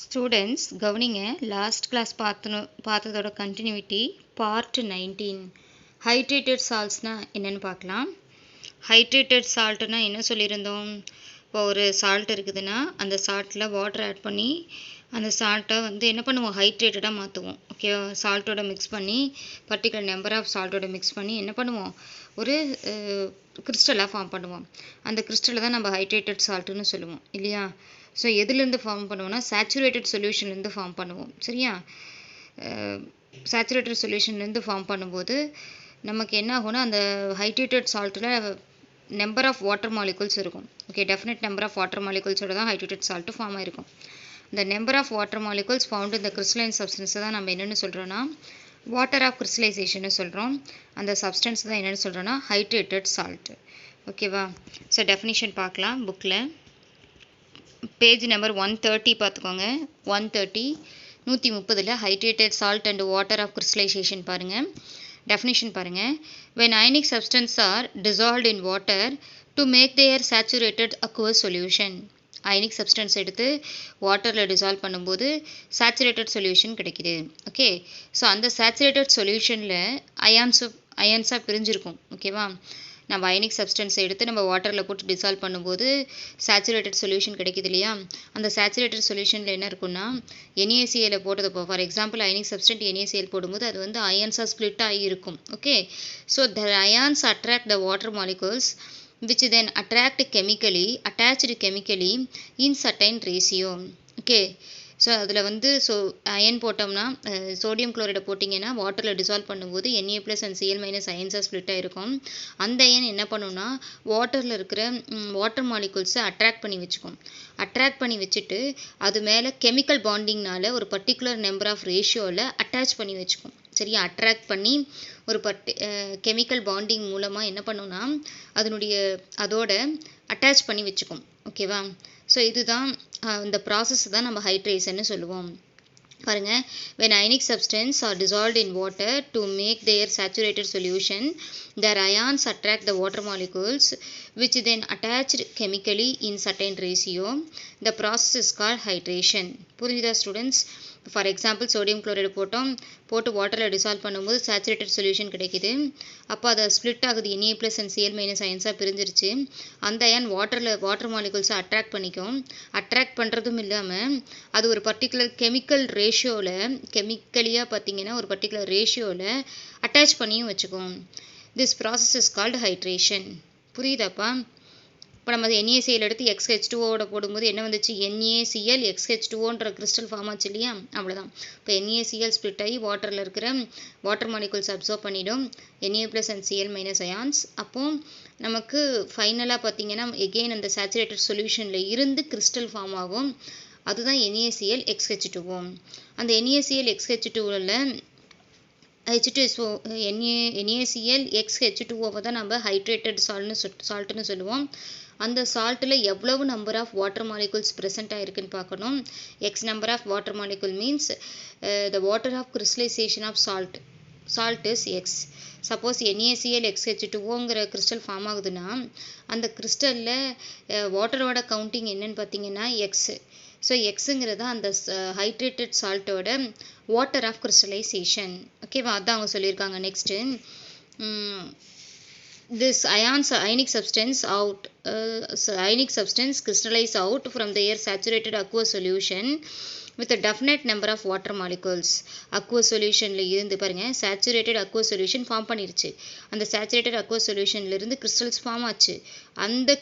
Students கவனிங்க. Last class பார்த்ததோட continuity part 19 hydrated சால்ட்ஸ்னால் என்னென்னு பார்க்கலாம். ஹைட்ரேட்டட் சால்ட்னா என்ன சொல்லியிருந்தோம்? இப்போ ஒரு சால்ட் இருக்குதுன்னா அந்த சால்ட்டில் வாட்டர் ஆட் பண்ணி அந்த சால்ட்டை என்ன பண்ணுவோம், ஹைட்ரேட்டடாக மாற்றுவோம். ஓகே, சால்ட்டோட மிக்ஸ் பண்ணி பர்டிகுலர் நம்பர் ஆஃப் சால்ட்டோட மிக்ஸ் பண்ணி என்ன பண்ணுவோம், ஒரு கிறிஸ்டலாக ஃபார்ம் பண்ணுவோம். அந்த கிறிஸ்டலை தான் நம்ம ஹைட்ரேட்டட் சால்ட்டுன்னு சொல்லுவோம் இல்லையா? ஸோ எதுலேருந்து ஃபார்ம் பண்ணுவோம்னா சேச்சுரேட்டட் சொல்யூஷன்லேருந்து ஃபார்ம் பண்ணுவோம். சரியா? சேச்சுரேட்டட் சொல்யூஷன்லேருந்து ஃபார்ம் பண்ணும்போது நமக்கு என்ன ஆகும்னா, அந்த ஹைட்ரேட்டட் சால்ட்டில் நம்பர் ஆஃப் வாட்டர் மாலிகுல்ஸ் இருக்கும். Okay, definite number of water மாலிகுல்ஸோட தான் ஹைட்ரேட்டட் சால்ட்டு ஃபார்ம் ஆகிருக்கும். இந்த number of water molecules found இந்த கிறிஸ்டலைன் சப்ஸ்டன்ஸை தான் நம்ம என்னென்னு சொல்கிறோன்னா வாட்டர் ஆஃப் கிறிஸ்டலைசேஷன்னு சொல்கிறோம். அந்த சப்ஸ்டன்ஸ் தான் என்னென்னு சொல்கிறோன்னா ஹைட்ரேட்டட் சால்ட்டு. ஓகேவா? ஸோ டெஃபினிஷன் பார்க்கலாம். புக்கில் பேஜ் நம்பர் 130 பார்த்துக்கோங்க. 130 hydrated salt and water of crystallization பாருங்கள். டெஃபினிஷன் பாருங்கள். when ionic substances are dissolved in water to make their saturated aqueous solution. Ionic substance எடுத்து வாட்டரில் டிசால்வ் பண்ணும்போது சேச்சுரேட்டட் சொல்யூஷன் கிடைக்கிது. ஓகே, ஸோ அந்த சேச்சுரேட்டட் சொல்யூஷனில் அயான்ஸாக பிரிஞ்சிருக்கும். ஓகேவா? நம்ம அயனிக் சப்ஸ்டன்ஸை எடுத்து நம்ம வாட்டரில் போட்டு டிசால்வ் பண்ணும்போது சேச்சுரேட்டட் சொல்யூஷன் கிடைக்கிது இல்லையா? அந்த சேச்சுரேட்டட் சொல்யூஷனில் என்ன இருக்குன்னா, NaCl போட்டது இப்போ for example ionic subtend NaCl போடும்போது அது அயன்ஸாக ஸ்ப்ளிட் ஆகி இருக்கும். Okay, so the ions attract the water molecules which then attached chemically in certain ratio. Okay, so அதில் ஸோ அயன் போட்டோம்னா சோடியம் குளோரைடை போட்டிங்கன்னா வாட்டரில் டிசால்வ் பண்ணும்போது Na + and Cl- அயன்ஸாக ஸ்ப்ளிட் ஆகிருக்கும். அந்த அயன் என்ன பண்ணுன்னா வாட்டரில் இருக்கிற வாட்டர் மாலிகுல்ஸை அட்ராக்ட் பண்ணி வச்சுக்கும். அட்ராக்ட் பண்ணி வச்சுட்டு அது மேலே கெமிக்கல் பாண்டிங்னால ஒரு பர்டிகுலர் நம்பர் ஆஃப் ரேஷியோவில் அட்டாச் பண்ணி வச்சுக்கும். சரியா? அட்ராக்ட் பண்ணி ஒரு கெமிக்கல் பாண்டிங் மூலமாக என்ன பண்ணுன்னா அதோட அட்டாச் பண்ணி வச்சுக்கும். ஓகேவா? ஸோ இதுதான் இந்த ப்ராசஸ் தான் நம்ம ஹைட்ரேஷன்னு சொல்லுவோம். பாருங்கள், when ionic substances are dissolved in water to make their saturated solution, their ions attract the water molecules which then attached chemically in certain ratio. The process is called hydration. புரியுதா students? For example sodium chloride போட்டு வாட்டரில் dissolve பண்ணும்போது saturated solution கிடைக்கிது. அப்போ அதை split ஆகுது. Na + and Cl- அயன்ஸாக பிரிஞ்சிருச்சு. அந்த iron water மாலிகுல்ஸை attract பண்ணிக்கும். அட்ராக்ட் பண்ணுறதும் இல்லாமல் அது ஒரு பர்டிகுலர் கெமிக்கலியாக பார்த்தீங்கன்னா ஒரு பர்டிகுலர் ரேஷியோவில் அட்டாச் பண்ணியும் வச்சுக்கும். This process is called hydration. புரியுதாப்பா? இப்போ நம்ம NaCl எடுத்து XH2O போடும்போது என்ன வந்துச்சு? NaCl XH2Oன்ற கிறிஸ்டல் ஃபார்ம் ஆச்சு இல்லையா? அவ்வளோதான். இப்போ NaCl ஸ்ப்ளிட் ஆகி வாட்டரில் இருக்கிற வாட்டர் மாலிகுல்ஸ் அப்சர்வ் பண்ணிடும். Na + and Cl- ions. அப்போ நமக்கு ஃபைனலாக பார்த்தீங்கன்னா எகெயின் அந்த சேச்சுரேட்டட் சொல்யூஷனில் இருந்து கிறிஸ்டல் ஃபார்ம் ஆகும். அதுதான் NaCl XH2O. அந்த NaCl XH2ஓவில் NaCl XH2O தான் நம்ம ஹைட்ரேட்டட் சால்ட்னு சொல்லுவோம். அந்த சால்ட்டில் எவ்வளவு number of water molecules present ஆகிருக்குன்னு பார்க்கணும். X number of water molecule means the water of crystallisation of salt is X. Suppose NaCl XH2ஓங்கிற கிறிஸ்டல் ஃபார்ம் ஆகுதுன்னா அந்த கிறிஸ்டலில் வாட்டரோட கவுண்டிங் என்னன்னு பார்த்தீங்கன்னா எக்ஸ். ஸோ எக்ஸுங்கிறது அந்த ஹைட்ரேட்டட் சால்ட்டோட வாட்டர் ஆஃப் கிறிஸ்டலைசேஷன். ஓகேவா? அதான் அவங்க சொல்லியிருக்காங்க. Next this ionic substance crystallize out from their saturated aqueous solution with a definite number of water molecules. aqueous solutionல இருந்து பாருங்க, saturated aqueous solution ஃபார்ம் பண்ணிருச்சு. அந்த saturated aqueous solutionல இருந்து crystals ஃபார்ம் ஆச்சு. அந்த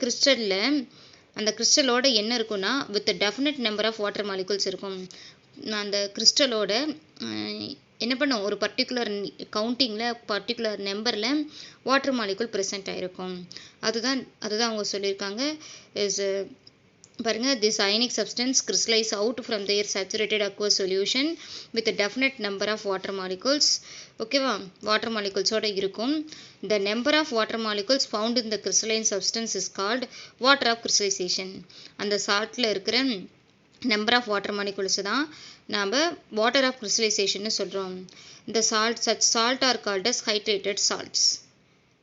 கிறிஸ்டலோட என்ன இருக்குன்னா with a definite number of water molecules இருக்கும். அந்த கிறிஸ்டலோட என்ன பண்ணும், ஒரு பர்டிகுலர் கவுண்டிங்கில் பர்டிகுலர் நம்பரில் வாட்டர் மாலிகுல் ப்ரெசென்ட் ஆகிருக்கும். அதுதான் அவங்க சொல்லியிருக்காங்க. பாருங்கள், this ionic substance crystallize out from their saturated aqueous solution with a definite number of water molecules. ஓகேவா? வாட்டர் மாலிகுல்ஸோட இருக்கும். the number of water molecules found in the crystalline substance is called water of crystallization. அந்த சால்ட்டில் இருக்கிற number of water molecules தான் நாம் water of கிறிஸ்டலைசேஷன்னு சொல்கிறோம். இந்த such salt are called as hydrated salts.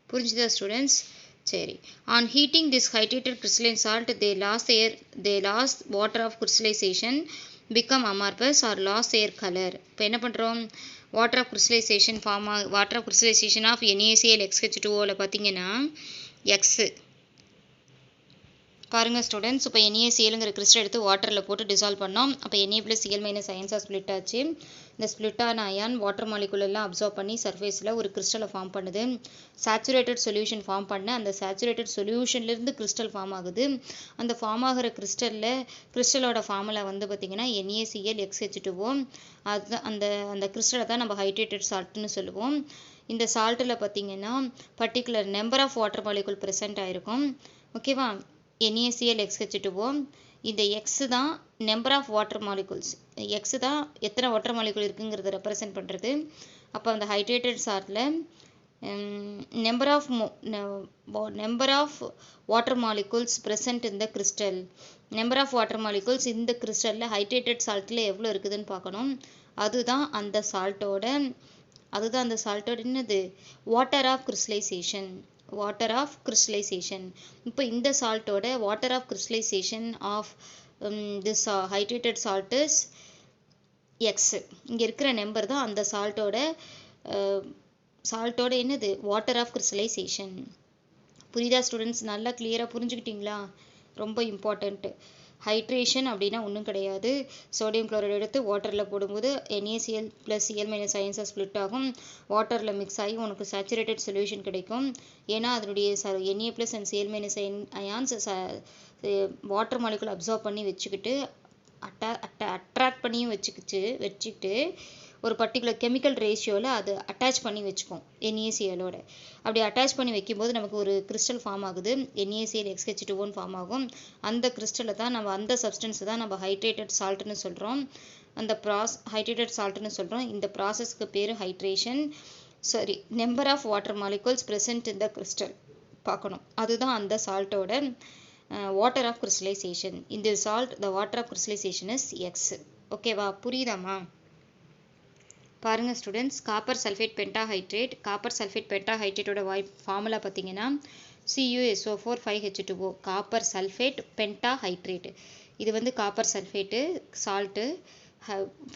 புரிஞ்சுதா students? சரி. On heating this hydrated crystalline salt, they lost water of crystallization become amorphous or lose their color. இப்போ என்ன பண்ணுறோம், water of crystallization water of crystallisation of NaCl XH2O பார்த்தீங்கன்னா x பாருங்கள் students. இப்போ NaClங்கிற crystal எடுத்து வாட்டரில் போட்டு டிசால்வ் பண்ணோம். அப்போ Na+Cl- அயன்ஸாக ஸ்ப்ளிட் ஆச்சு. இந்த ஸ்ப்ளிட்டான அயான் வாட்டர் மாலிகுல் எல்லாம் அப்சர்வ் பண்ணி சர்ஃபேஸில் ஒரு கிறிஸ்டலை ஃபார்ம் பண்ணுது. சேச்சுரேட்டட் சொல்யூஷன் ஃபார்ம் பண்ண அந்த சேச்சுரேட்டட் சொல்யூஷன்லேருந்து கிறிஸ்டல் ஃபார்ம் ஆகுது. அந்த ஃபார்ம் ஆகிற கிறிஸ்டலோட ஃபார்முலா வந்து பார்த்திங்கன்னா NaCl XH2O. அது அந்த கிறிஸ்டலை தான் நம்ம ஹைட்ரேட்டட் சால்ட்னு சொல்லுவோம். இந்த சால்ட்டில் பார்த்திங்கன்னா particular number of water molecule present ஆகிருக்கும். ஓகேவா, NaCl XH2O. இந்த எக்ஸு தான் number of water molecules. X தான் எத்தனை வாட்டர் மாலிகுல் இருக்குங்கிறத ரெப்ரசன்ட் பண்ணுறது. அப்போ அந்த ஹைட்ரேட்டட் சால்ட்டில் number of water molecules present இந்த crystal. Number of water molecules இந்த கிறிஸ்டலில் ஹைட்ரேட்டட் சால்ட்டில் எவ்வளோ இருக்குதுன்னு பார்க்கணும். அதுதான் அந்த சால்ட்டோட என்னது, water of crystallization. Water of crystallization. இப்போ இந்த சால்ட்டோட water of crystallisation of this hydrated salt is X. இங்கே இருக்கிற நம்பர் தான் அந்த சால்ட்டோட என்னது, வாட்டர் ஆஃப் கிறிஸ்டலைசேஷன். புரியுதா ஸ்டூடெண்ட்ஸ்? நல்லா கிளியராக புரிஞ்சுக்கிட்டீங்களா? ரொம்ப இம்பார்ட்டண்ட்டு. ஹைட்ரேஷன் அப்படின்னா ஒன்றும் கிடையாது. சோடியம் குளோரைடு எடுத்து வாட்டரில் போடும்போது NaCl+Cl- அயன்ஸாக ஸ்ப்ளிட் ஆகும். வாட்டரில் மிக்ஸ் ஆகி உனக்கு சேச்சுரேட்டட் சொல்யூஷன் கிடைக்கும். ஏன்னா அதனுடைய Na+ and Cl- ions water molecule observe பண்ணி வச்சுக்கிட்டு அட்ராக்ட் பண்ணியும் வச்சுக்கிட்டு ஒரு பர்டிகுலர் கெமிக்கல் ரேஷியோவில் அது அட்டாச் பண்ணி வச்சுக்கும் NaClஓட. அப்படி அட்டாச் பண்ணி வைக்கும்போது நமக்கு ஒரு கிறிஸ்டல் ஃபார்ம் ஆகுது. NaCl XH2O ஃபார்ம் ஆகும். அந்த கிறிஸ்டலை தான் அந்த சப்ஸ்டன்ஸை தான் நம்ம ஹைட்ரேட்டட் சால்ட்னு சொல்கிறோம். ஹைட்ரேட்டட் சால்ட்னு சொல்கிறோம். இந்த ப்ராசஸ்க்கு பேர் ஹைட்ரேஷன். சரி, number of water molecules present இந்த கிறிஸ்டல் பார்க்கணும். அதுதான் அந்த சால்ட்டோட வாட்டர் ஆஃப் கிறிஸ்டலைசேஷன். இந்த salt the water of crystallization is X. ஓகேவா, புரியுதாம்மா? பாருங்கள் ஸ்டூடெண்ட்ஸ், காப்பர் சல்ஃபேட் பென்டாஹைட்ரேட்டோட ஃபார்முலா பார்த்தீங்கன்னா CuSO4 5H2O. Copper sulphate pentahydrate. இது வந்து copper sulphate salt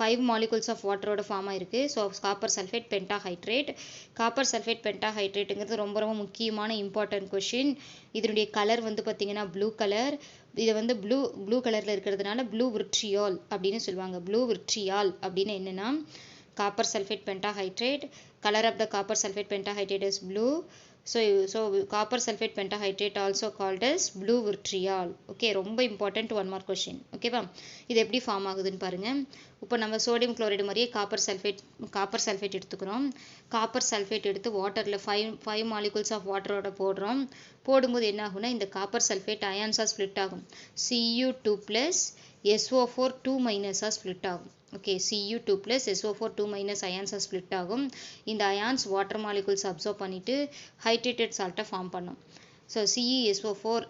5 molecules of வாட்டரோட ஃபார்ம் ஆயிருக்கு. So copper sulphate pentahydrate. Copper sulphate பென்டாஹைட்ரேட்டுங்கிறது ரொம்ப ரொம்ப முக்கியமான இம்பார்ட்டன்ட் கொஷின். இதனுடைய கலர் வந்து பார்த்தீங்கன்னா ப்ளூ கலர். இதை வந்து ப்ளூ கலரில் இருக்கிறதுனால ப்ளூ விர்ட்ரியால் அப்படின்னு சொல்லுவாங்க. ப்ளூ விர்ட்ரியால் அப்படின்னு என்னென்னா copper sulfate pentahydrate. Color of the copper sulfate pentahydrate is blue. So copper sulfate pentahydrate also called as blue vitriol. Okay, ரொம்ப important one more question. ஓகேவா, இது எப்படி ஃபார்ம் ஆகுதுன்னு பாருங்க. இப்போ நம்ம சோடியம் குளோரைடு மாதிரியே காப்பர் சல்ஃபேட் எடுத்துக்கிறோம். காப்பர் சல்ஃபேட் எடுத்து வாட்டரில் 5 மாலிகுல்ஸ் ஆஃப் வாட்டரோட போடும்போது என்ன ஆகும்னா இந்த காப்பர் சல்ஃபேட் அயான்ஸாக ஸ்ப்ளிட் ஆகும். Cu2+ SO4 2- ஸ்ப்ளிட் ஆகும். ஓகே, Cu2+ SO4 2- அயான்ஸாக ஸ்ப்ளிட் ஆகும். இந்த அயான்ஸ் வாட்டர் மாலிகுல்ஸ் அப்சர்வ் பண்ணிட்டு ஹைட்ரேட்டட் சால்ட்டை ஃபார்ம் பண்ணும். ஸோ CeSO4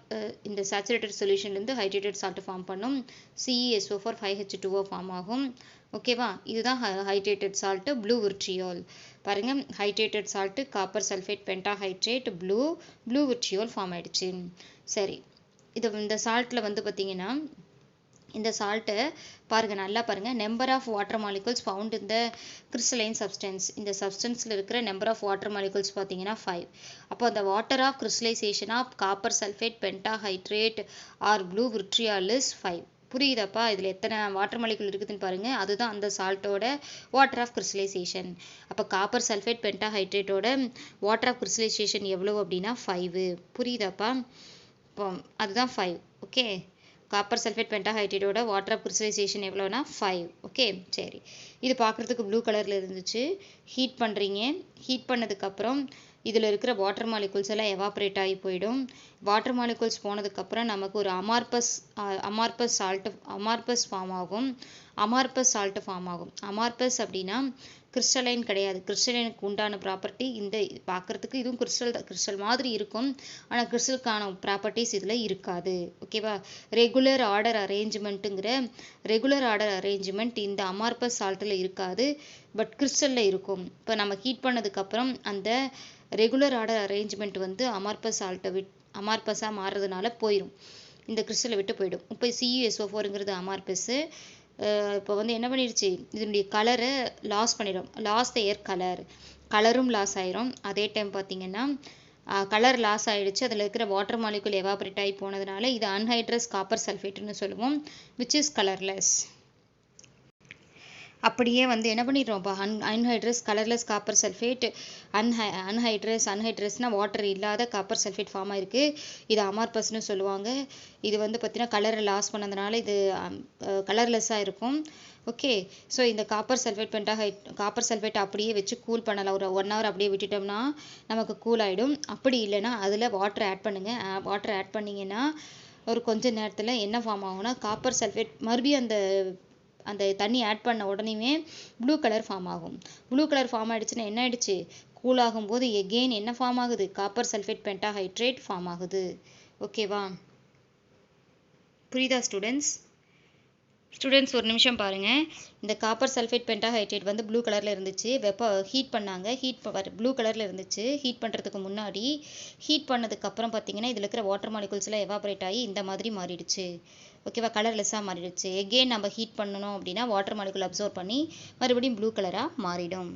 இந்த சேச்சுரேட்டட் சொல்யூஷன்லேருந்து ஹைட்ரேட்டட் சால்ட்டை ஃபார்ம் பண்ணும். CeSO4 5H2O ஃபார்ம் ஆகும். ஓகேவா, இதுதான் ஹைட்ரேட்டட் சால்ட்டு ப்ளூ விர்ட்ரியால். பாருங்கள், hydrated salt copper sulphate pentahydrate blue vitriol form ஆயிடுச்சு. சரி, இந்த சால்ட்டில் வந்து பார்த்தீங்கன்னா இந்த சால்ட்டை பாருங்கள், நல்லா பாருங்கள். Number of water molecules found இந்த கிறிஸ்டலைன் சப்ஸ்டன்ஸ். இந்த சப்ஸ்டன்ஸில் இருக்கிற நம்பர் ஆஃப் வாட்டர் மாலிகுல்ஸ் பார்த்தீங்கன்னா 5. அப்போ அந்த water of crystallisation of copper sulphate pentahydrate or blue vitriol is 5. புரியுதாப்பா? இதில் எத்தனை வாட்டர் மாலிகுல் இருக்குதுன்னு பாருங்கள். அதுதான் அந்த சால்ட்டோட வாட்டர் ஆஃப் கிறிஸ்டலைசேஷன். அப்போ காப்பர் சல்ஃபேட் பென்டாஹைட்ரேட்டோட வாட்டர் ஆஃப் கிறிஸ்டலைசேஷன் எவ்வளோ அப்படின்னா 5. புரியுதாப்பா? இப்போ அதுதான் 5. ஓகே, காப்பர் சல்ஃபேட் பென்டாஹைட்ரேட்டோட வாட்டர் ஆஃப் கிறிஸ்டலைசேஷன் எவ்வளோனா 5. ஓகே, சரி. இது பார்க்குறதுக்கு ப்ளூ கலரில் இருந்துச்சு. ஹீட் பண்ணுறீங்க. ஹீட் பண்ணதுக்கப்புறம் இதில் இருக்கிற வாட்டர் மாலிகுல்ஸ் எல்லாம் எவாப்ரேட் ஆகி போயிடும். வாட்டர் மாலிகுல்ஸ் போனதுக்கப்புறம் நமக்கு ஒரு அமார்பஸ் ஃபார்ம் ஆகும். அமார்பஸ் அப்படின்னா கிறிஸ்டலைன் கிடையாது. கிறிஸ்டலைனுக்கு உண்டான ப்ராப்பர்ட்டி இந்த பார்க்குறதுக்கு இதுவும் கிறிஸ்டல் மாதிரி இருக்கும். ஆனால் கிறிஸ்டலுக்கான ப்ராப்பர்ட்டிஸ் இதில் இருக்காது. ஓகேவா, ரெகுலர் ஆர்டர் அரேஞ்ச்மெண்ட் இந்த அமார்பஸ் சால்ட்டில் இருக்காது. பட் கிறிஸ்டலில் இருக்கும். இப்போ நம்ம ஹீட் பண்ணதுக்கப்புறம் அந்த ரெகுலர் ஆர்டர் அரேஞ்ச்மெண்ட் வந்து அமார்பஸாக மாறுறதுனால போயிடும். இந்த கிறிஸ்டலை விட்டு போயிடும். இப்போ CuSO4ங்கிறது அமார்பஸ்ஸு. இப்போ வந்து என்ன பண்ணிடுச்சு, இதனுடைய கலரை லாஸ் பண்ணிடும். லாஸ் த ஏர் கலரும் லாஸ் ஆயிரும். அதே டைம் பார்த்தீங்கன்னா கலர் லாஸ் ஆகிடுச்சு, அதில் இருக்கிற வாட்டர் மாலிகுல் எவாபரேட் ஆகி போனதுனால இது அன்ஹைட்ரஸ் காப்பர் சல்ஃபேட்னு சொல்லுவோம், விச் இஸ் கலர்லெஸ். அப்படியே வந்து என்ன பண்ணிடுறோம், இப்போ அன்ஹைட்ரஸ் கலர்லெஸ் காப்பர் சல்ஃபேட், அன்ஹைட்ரஸ்னால் வாட்டர் இல்லாத காப்பர் சல்ஃபேட் ஃபார்ம் ஆயிருக்கு. இது அமார்பஸ்னு சொல்லுவாங்க. இது வந்து பார்த்தீங்கன்னா கலரை லாஸ் பண்ணதுனால இது கலர்லெஸ்ஸாக இருக்கும். ஓகே, ஸோ இந்த காப்பர் சல்ஃபேட் அப்படியே வச்சு கூல் பண்ணலாம். ஒரு 1 hour அப்படியே விட்டுட்டோம்னா நமக்கு கூல் ஆகிடும். அப்படி இல்லைன்னா அதில் வாட்டர் ஆட் பண்ணுங்கள். வாட்டர் ஆட் பண்ணிங்கன்னா ஒரு கொஞ்ச நேரத்தில் என்ன ஃபார்ம் ஆகும்னா காப்பர் சல்ஃபேட் மறுபடியும் அந்த தண்ணி ஆட் பண்ண உடனேயுமே ப்ளூ கலர் ஃபார்ம் ஆகும். ப்ளூ கலர் ஃபார்ம் ஆகிடுச்சுன்னா என்ன ஆகிடுச்சு, கூல் ஆகும்போது எகெயின் என்ன ஃபார்ம் ஆகுது, காப்பர் சல்ஃபேட் பென்டாஹைட்ரேட் ஃபார்ம் ஆகுது. ஓகேவா, புரியுதா ஸ்டூடெண்ட்ஸ்? ஒரு நிமிஷம் பாருங்கள். இந்த காப்பர் சல்ஃபேட் பென்டாஹைட்ரேட் வந்து ப்ளூ கலரில் இருந்துச்சு. ஹீட் பண்ணாங்க. ப்ளூ கலரில் இருந்துச்சு. ஹீட் பண்ணுறதுக்கு முன்னாடி, ஹீட் பண்ணதுக்கப்புறம் பார்த்தீங்கன்னா இதில் இருக்கிற வாட்டர் மாலிகுல்ஸ்லாம் எவாபரேட் ஆகி இந்த மாதிரி மாறிடுச்சு. ஓகேவா, கலர்லெஸ்ஸாக மாறிடுச்சு. எகெயின் நம்ம ஹீட் பண்ணணும் அப்படின்னா வாட்டர் மாலிகுல் அப்சர்வ் பண்ணி மறுபடியும் ப்ளூ கலராக மாறிடும்.